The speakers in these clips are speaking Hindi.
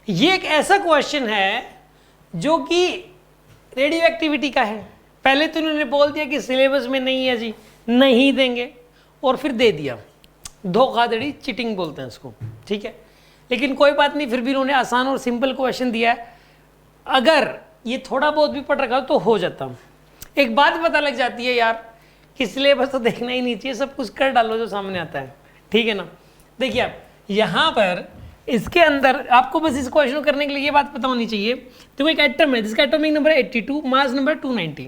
ये एक ऐसा क्वेश्चन है जो कि रेडियो एक्टिविटी का है। पहले तो उन्होंने बोल दिया कि सिलेबस में नहीं है जी, नहीं देंगे, और फिर दे दिया। धोखाधड़ी, चीटिंग बोलते हैं इसको, ठीक है। लेकिन कोई बात नहीं, फिर भी उन्होंने आसान और सिंपल क्वेश्चन दिया है। अगर ये थोड़ा बहुत भी पढ़ रखा तो हो जाता। एक बात पता लग जाती है यार कि सिलेबस तो देखना ही नहीं चाहिए, सब कुछ कर डालो जो सामने आता है, ठीक है ना। देखिए आप यहाँ पर इसके अंदर आपको बस इस क्वेश्चन को करने के लिए ये बात पता होनी चाहिए। तो एक एटम है जिसका एटॉमिक नंबर है 82, मास नंबर 290।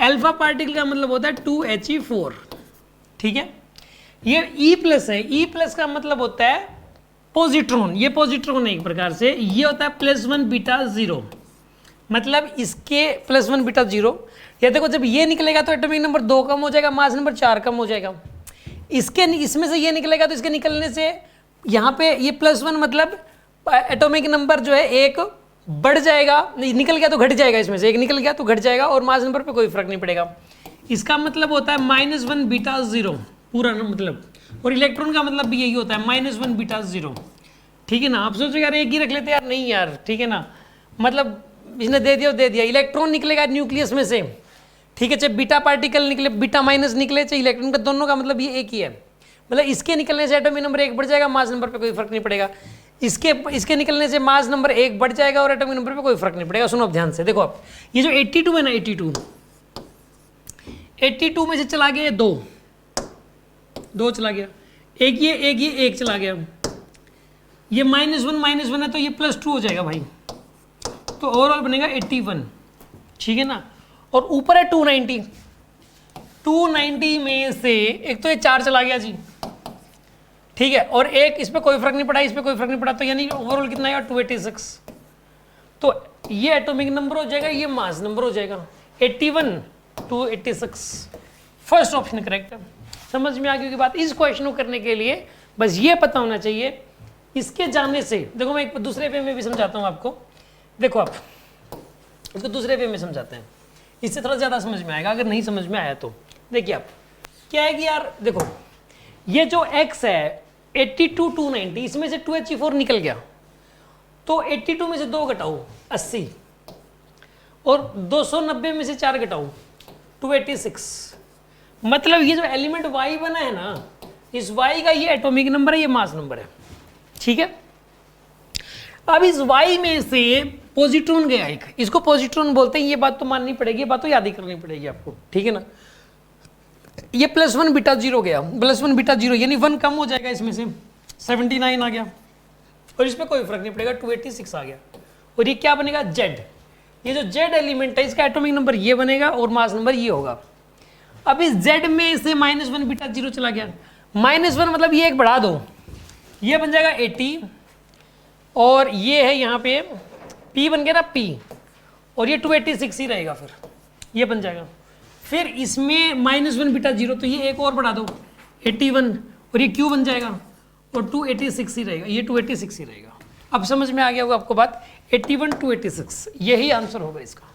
अल्फा पार्टिकल का मतलब होता है 2He4, ठीक है। ये E+ है, E+ का मतलब होता है पॉजिट्रॉन। ये पॉजिट्रॉन है एक प्रकार से, ये होता है +1 β 0, मतलब इसके +1 β 0। ये देखो जब ये निकलेगा तो एटॉमिक नंबर 2 कम हो जाएगा, मास नंबर 4 कम हो जाएगा। इसमें से ये निकलेगा तो इसके निकलने से यहाँ पे ये +1 मतलब एटॉमिक नंबर जो है 1 बढ़ जाएगा, निकल गया तो घट जाएगा, इसमें से 1 निकल गया तो घट जाएगा, और मास नंबर पे कोई फर्क नहीं पड़ेगा। इसका मतलब होता है -1 β 0 पूरा ना मतलब, और इलेक्ट्रॉन का मतलब भी यही होता है -1 β 0, ठीक है ना। आप सोचो यार एक ही रख लेते यार, नहीं यार, ठीक है ना, मतलब इसने दे दिया। इलेक्ट्रॉन निकलेगा न्यूक्लियस में से, ठीक है, चाहे बीटा पार्टिकल निकले, β- निकले, चाहे इलेक्ट्रॉन का, दोनों का मतलब ये एक ही है। मतलब इसके निकलने से एटॉमिक नंबर 1 बढ़ जाएगा, मास नंबर पे कोई फर्क नहीं पड़ेगा। इसके निकलने से मास नंबर 1 बढ़ जाएगा और एटॉमिक नंबर पे कोई फर्क नहीं पड़ेगा। सुनो अब ध्यान से, देखो आप ये जो 82 है ना, 82 में से चला गया 2 चला गया, एक ये 1 चला गया, ये -1 है तो ये +2 हो जाएगा भाई, तो ओवरऑल बनेगा 81, ठीक है ना। और ऊपर है 290 में से एक तो ये 4 चला गया जी, ठीक है, और एक इस पे कोई फर्क नहीं पड़ा, इस पे कोई फर्क नहीं पड़ा, तो यानी ओवरऑल कितना है 286। तो ये एटॉमिक नंबर हो जाएगा, ये मास नंबर हो जाएगा 81 286। फर्स्ट ऑप्शन करेक्ट है। समझ में आ गई की बात। इस क्वेश्चन को करने के लिए बस ये पता होना चाहिए। इसके जानने से देखो, मैं एक दूसरे वे में भी समझाता हूँ आपको। देखो आप इसको दूसरे वे में समझाते हैं, इससे थोड़ा ज़्यादा समझ में आएगा। अगर नहीं समझ में आया तो देखिए आप, क्या है कि यार देखो ये जो x है 82 290, इसमें से 2He4 निकल गया, तो 82 में से 2 घटाओ 80, और 290 में से 4 घटाओ 286। मतलब ये जो एलिमेंट y बना है ना, इस y का ये एटॉमिक नंबर है, ये मास नंबर है, ठीक है। अब इस y में से पॉजिट्रॉन गया एक, इसको पॉजिट्रॉन बोलते हैं, ये बात तो माननी पड़ेगी, ये बात तो याद ही करनी पड़ेगी आपको, ठीक है ना। ये +1 β 0 गया, +1 β 0 यानी 1 कम हो जाएगा, इसमें से 79 आ गया, और इस पर कोई फर्क नहीं पड़ेगा, 286 आ गया। और ये क्या बनेगा Z। ये जो Z एलिमेंट है इसका एटॉमिक नंबर ये बनेगा और मास नंबर ये होगा। अब इस Z में से -1 β 0 चला गया, -1 मतलब ये एक बढ़ा दो, ये बन जाएगा 80, और ये है यहाँ पे P बन गया ना P, और ये 286 ही रहेगा, फिर ये बन जाएगा। फिर इसमें -1 β 0, तो ये एक और बढ़ा दो 81, और ये Q बन जाएगा, और 286 ही रहेगा, ये 286 ही रहेगा। अब समझ में आ गया होगा आपको बात, 81 286 यही आंसर होगा इसका।